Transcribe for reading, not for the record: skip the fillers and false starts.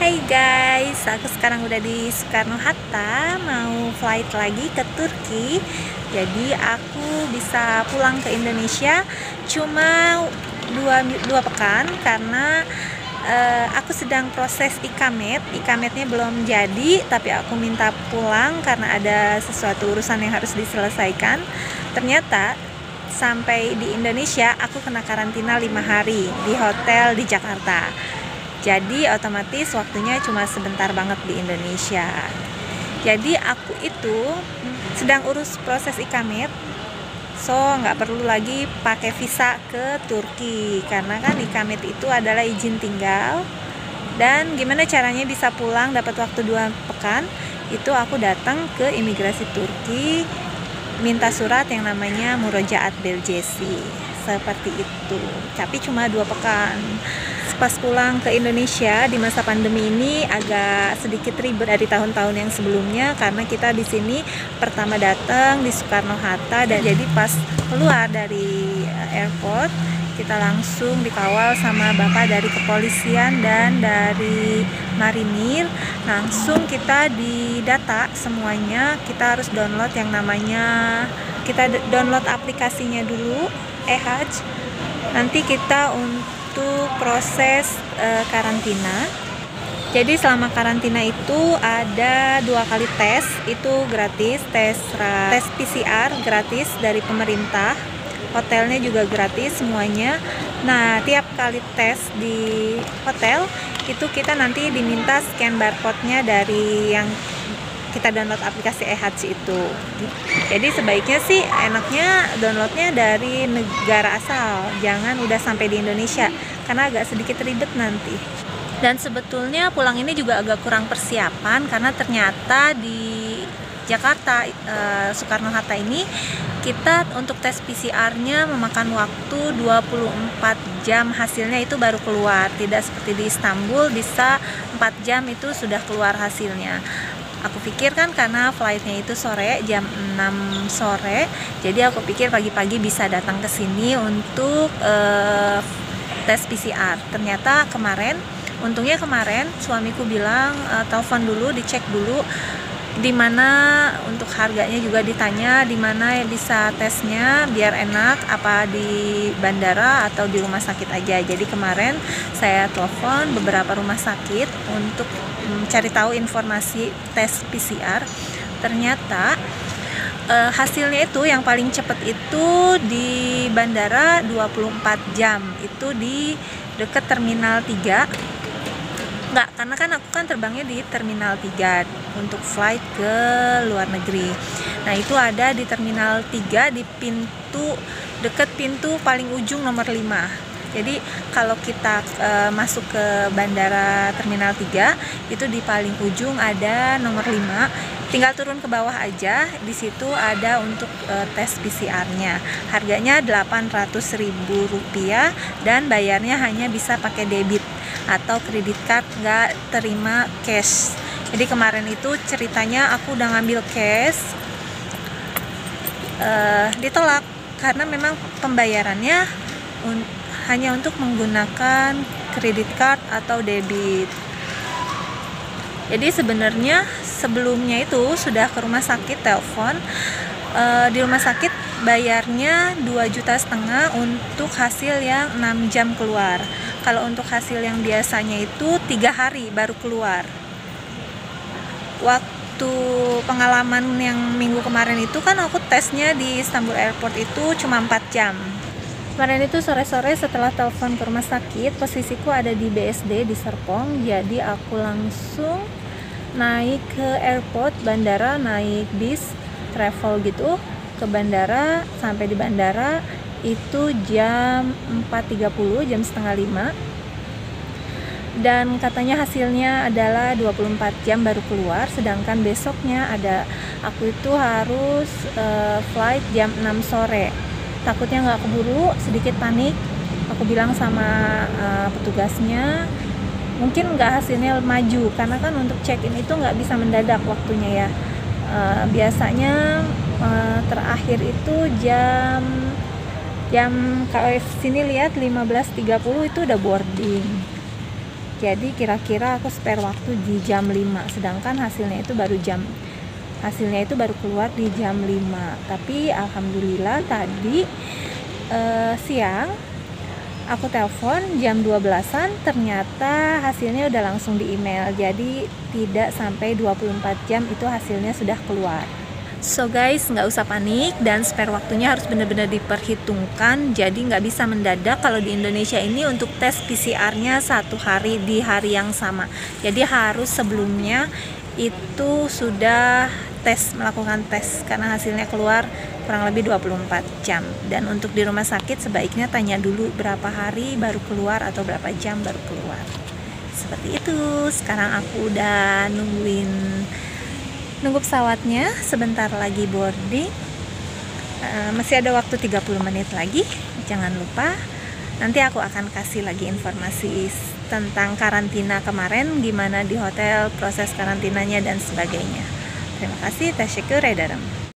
Hai guys, aku sekarang udah di Soekarno-Hatta, mau flight lagi ke Turki. Jadi aku bisa pulang ke Indonesia cuma dua pekan karena aku sedang proses ikametnya belum jadi, tapi aku minta pulang karena ada sesuatu urusan yang harus diselesaikan. Ternyata sampai di Indonesia aku kena karantina 5 hari di hotel di Jakarta. Jadi otomatis waktunya cuma sebentar banget di Indonesia. Jadi aku itu sedang urus proses ikamet, so nggak perlu lagi pakai visa ke Turki karena kan ikamet itu adalah izin tinggal. Dan gimana caranya bisa pulang dapat waktu 2 pekan? Itu aku datang ke imigrasi Turki, minta surat yang namanya Murojaat Beljesi, seperti itu. Tapi cuma 2 pekan. Pas pulang ke Indonesia di masa pandemi ini agak sedikit ribet dari tahun-tahun yang sebelumnya karena kita di sini pertama datang di Soekarno-Hatta, dan jadi pas keluar dari airport kita langsung dikawal sama bapak dari kepolisian dan dari marinir. Langsung kita didata semuanya, kita harus download yang namanya, kita download aplikasinya dulu, e-Hajj. Nanti kita untuk proses karantina. Jadi selama karantina itu ada 2 kali tes, itu gratis, tes PCR gratis dari pemerintah, hotelnya juga gratis semuanya. Nah, tiap kali tes di hotel itu kita nanti diminta scan barcode-nya dari yang kita download aplikasi e-Hajj itu. Jadi sebaiknya sih enaknya downloadnya dari negara asal, jangan udah sampai di Indonesia karena agak sedikit ribet nanti. Dan sebetulnya pulang ini juga agak kurang persiapan karena ternyata di Jakarta Soekarno-Hatta ini kita untuk tes PCR-nya memakan waktu 24 jam, hasilnya itu baru keluar. Tidak seperti di Istanbul bisa 4 jam itu sudah keluar hasilnya. Aku pikir kan karena flightnya itu sore, jam 6 sore, jadi aku pikir pagi-pagi bisa datang ke sini untuk tes PCR. Ternyata untungnya kemarin suamiku bilang telepon dulu, dicek dulu di mana, untuk harganya juga ditanya di mana bisa tesnya biar enak, apa di bandara atau di rumah sakit aja. Jadi kemarin saya telepon beberapa rumah sakit untuk cari tahu informasi tes PCR. Ternyata hasilnya itu yang paling cepat itu di bandara 24 jam, itu di dekat Terminal 3. Enggak, karena kan aku kan terbangnya di Terminal 3 untuk flight ke luar negeri. Nah, itu ada di Terminal 3 di dekat pintu paling ujung nomor 5. Jadi kalau kita masuk ke bandara Terminal 3 itu di paling ujung ada nomor 5. Tinggal turun ke bawah aja, di situ ada untuk tes PCR-nya. Harganya Rp800.000 dan bayarnya hanya bisa pakai debit atau kredit card, nggak terima cash. Jadi kemarin itu ceritanya aku udah ngambil cash, ditolak karena memang pembayarannya hanya untuk menggunakan kredit card atau debit. Jadi sebenarnya sebelumnya itu sudah ke rumah sakit telepon, di rumah sakit bayarnya 2,5 juta untuk hasil yang 6 jam keluar. Kalau untuk hasil yang biasanya itu 3 hari baru keluar. Waktu pengalaman yang minggu kemarin itu kan aku tesnya di Istanbul Airport itu cuma 4 jam. Kemarin itu sore-sore setelah telepon ke rumah sakit, posisiku ada di BSD di Serpong. Jadi aku langsung naik ke airport, bandara, naik bis travel gitu ke bandara. Sampai di bandara itu jam 4.30, jam setengah 5, dan katanya hasilnya adalah 24 jam baru keluar. Sedangkan besoknya aku itu harus flight jam 6 sore. Takutnya nggak keburu, sedikit panik. Aku bilang sama petugasnya mungkin nggak hasilnya maju karena kan untuk check-in itu nggak bisa mendadak waktunya ya. Biasanya terakhir itu jam kalau sini lihat 15.30 itu udah boarding. Jadi kira-kira aku spare waktu di jam 5, sedangkan hasilnya itu baru keluar di jam 5. Tapi alhamdulillah tadi siang aku telepon jam 12-an, ternyata hasilnya udah langsung di email. Jadi tidak sampai 24 jam itu hasilnya sudah keluar. So guys, nggak usah panik, dan spare waktunya harus benar-benar diperhitungkan. Jadi nggak bisa mendadak. Kalau di Indonesia ini untuk tes PCR-nya 1 hari di hari yang sama. Jadi harus sebelumnya itu sudah melakukan tes, karena hasilnya keluar kurang lebih 24 jam. Dan untuk di rumah sakit sebaiknya tanya dulu berapa hari baru keluar atau berapa jam baru keluar. Seperti itu. Sekarang aku udah nunggu pesawatnya, sebentar lagi boarding. Masih ada waktu 30 menit lagi. Jangan lupa, nanti aku akan kasih lagi informasi tentang karantina kemarin, gimana di hotel, proses karantinanya dan sebagainya. Terima kasih, tasyakur ederim.